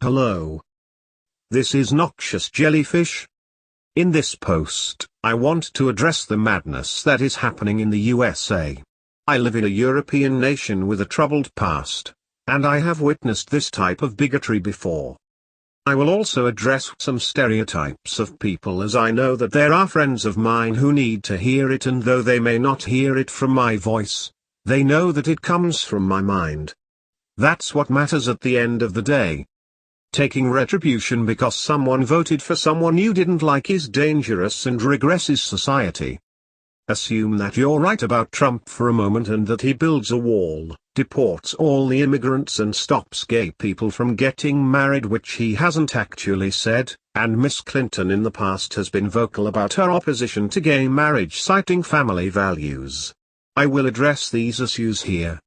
Hello. This is Noxious Jellyfish. In this post, I want to address the madness that is happening in the USA. I live in a European nation with a troubled past, and I have witnessed this type of bigotry before. I will also address some stereotypes of people, as I know that there are friends of mine who need to hear it, and though they may not hear it from my voice, they know that it comes from my mind. That's what matters at the end of the day. Taking retribution because someone voted for someone you didn't like is dangerous and regresses society. Assume that you're right about Trump for a moment and that he builds a wall, deports all the immigrants and stops gay people from getting married, which he hasn't actually said, and Miss Clinton in the past has been vocal about her opposition to gay marriage, citing family values. I will address these issues here.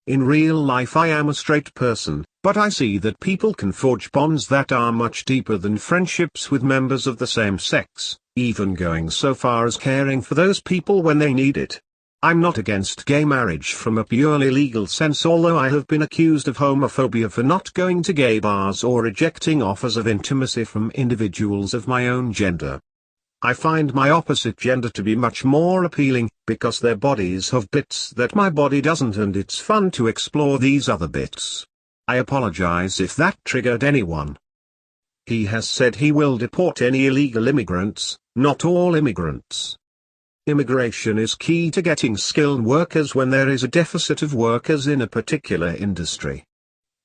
In real life I am a straight person, but I see that people can forge bonds that are much deeper than friendships with members of the same sex, even going so far as caring for those people when they need it. I'm not against gay marriage from a purely legal sense, although I have been accused of homophobia for not going to gay bars or rejecting offers of intimacy from individuals of my own gender. I find my opposite gender to be much more appealing, because their bodies have bits that my body doesn't, and it's fun to explore these other bits. I apologize if that triggered anyone. He has said he will deport any illegal immigrants, not all immigrants. Immigration is key to getting skilled workers when there is a deficit of workers in a particular industry.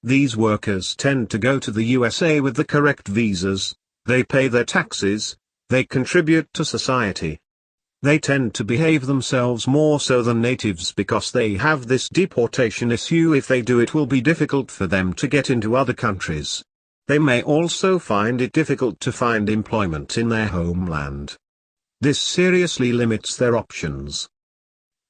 These workers tend to go to the USA with the correct visas, they pay their taxes, they contribute to society. They tend to behave themselves more so than natives because they have this deportation issue. If they do, it will be difficult for them to get into other countries. They may also find it difficult to find employment in their homeland. This seriously limits their options.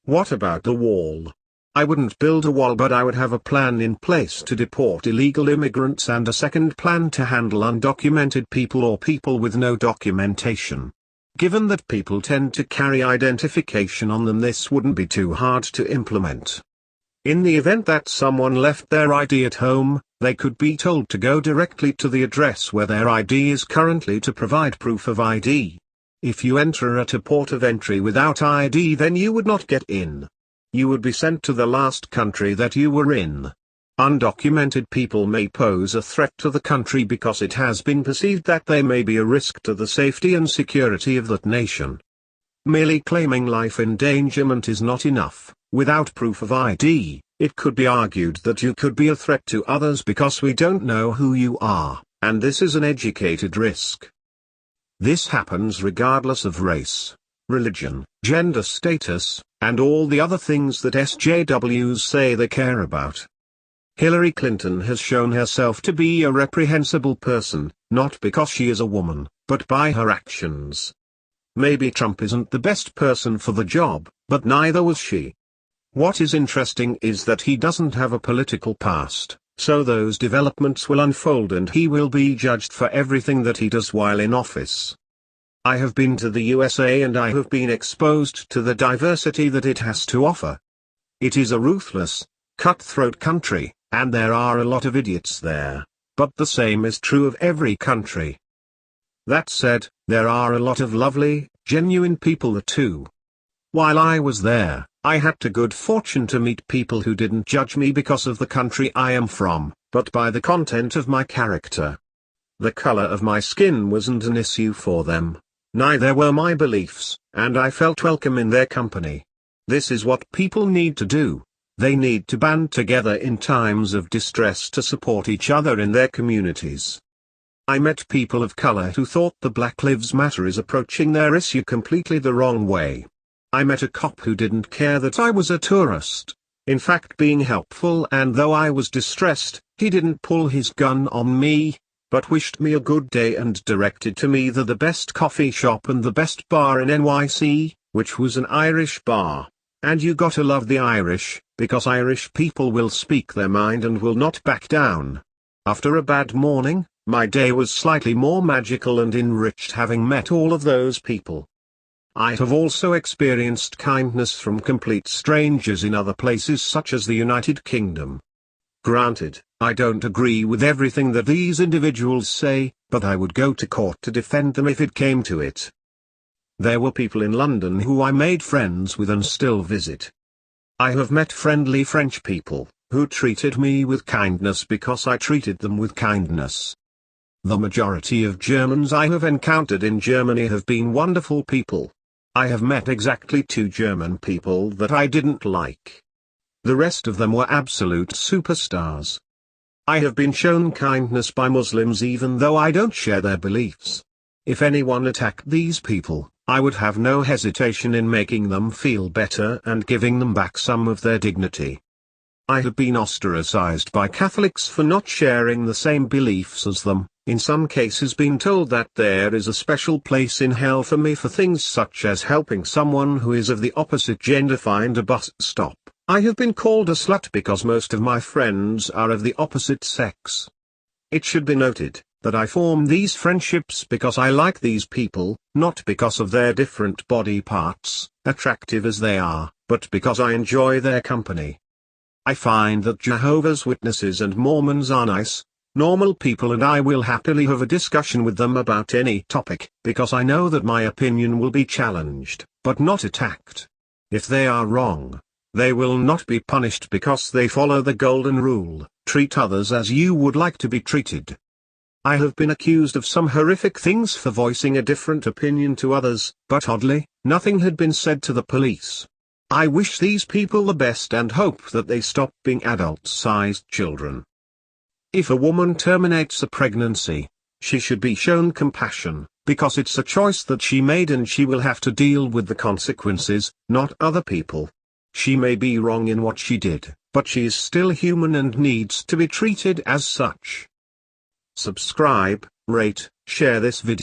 What about the wall? I wouldn't build a wall, but I would have a plan in place to deport illegal immigrants and a second plan to handle undocumented people or people with no documentation. Given that people tend to carry identification on them, this wouldn't be too hard to implement. In the event that someone left their ID at home, they could be told to go directly to the address where their ID is currently to provide proof of ID. If you enter at a port of entry without ID, then you would not get in. You would be sent to the last country that you were in. Undocumented people may pose a threat to the country because it has been perceived that they may be a risk to the safety and security of that nation. Merely claiming life endangerment is not enough. Without proof of ID, it could be argued that you could be a threat to others because we don't know who you are, and this is an educated risk. This happens regardless of race, religion, gender status, and all the other things that SJWs say they care about. Hillary Clinton has shown herself to be a reprehensible person, not because she is a woman, but by her actions. Maybe Trump isn't the best person for the job, but neither was she. What is interesting is that he doesn't have a political past, so those developments will unfold and he will be judged for everything that he does while in office. I have been to the USA and I have been exposed to the diversity that it has to offer. It is a ruthless, cutthroat country, and there are a lot of idiots there, but the same is true of every country. That said, there are a lot of lovely, genuine people too. While I was there, I had the good fortune to meet people who didn't judge me because of the country I am from, but by the content of my character. The color of my skin wasn't an issue for them. Neither were my beliefs, and I felt welcome in their company. This is what people need to do. They need to band together in times of distress to support each other in their communities. I met people of color who thought the Black Lives Matter is approaching their issue completely the wrong way. I met a cop who didn't care that I was a tourist, in fact being helpful, and though I was distressed, he didn't pull his gun on me, but wished me a good day and directed to me the best coffee shop and the best bar in NYC, which was an Irish bar. And you gotta love the Irish, because Irish people will speak their mind and will not back down. After a bad morning, my day was slightly more magical and enriched having met all of those people. I have also experienced kindness from complete strangers in other places such as the United Kingdom. Granted, I don't agree with everything that these individuals say, but I would go to court to defend them if it came to it. There were people in London who I made friends with and still visit. I have met friendly French people, who treated me with kindness because I treated them with kindness. The majority of Germans I have encountered in Germany have been wonderful people. I have met exactly 2 German people that I didn't like. The rest of them were absolute superstars. I have been shown kindness by Muslims even though I don't share their beliefs. If anyone attacked these people, I would have no hesitation in making them feel better and giving them back some of their dignity. I have been ostracized by Catholics for not sharing the same beliefs as them, in some cases being told that there is a special place in hell for me for things such as helping someone who is of the opposite gender find a bus stop. I have been called a slut because most of my friends are of the opposite sex. It should be noted that I form these friendships because I like these people, not because of their different body parts, attractive as they are, but because I enjoy their company. I find that Jehovah's Witnesses and Mormons are nice, normal people, and I will happily have a discussion with them about any topic, because I know that my opinion will be challenged, but not attacked. If they are wrong, they will not be punished because they follow the golden rule, treat others as you would like to be treated. I have been accused of some horrific things for voicing a different opinion to others, but oddly, nothing had been said to the police. I wish these people the best and hope that they stop being adult-sized children. If a woman terminates a pregnancy, she should be shown compassion, because it's a choice that she made and she will have to deal with the consequences, not other people. She may be wrong in what she did, but she is still human and needs to be treated as such. Subscribe, rate, share this video.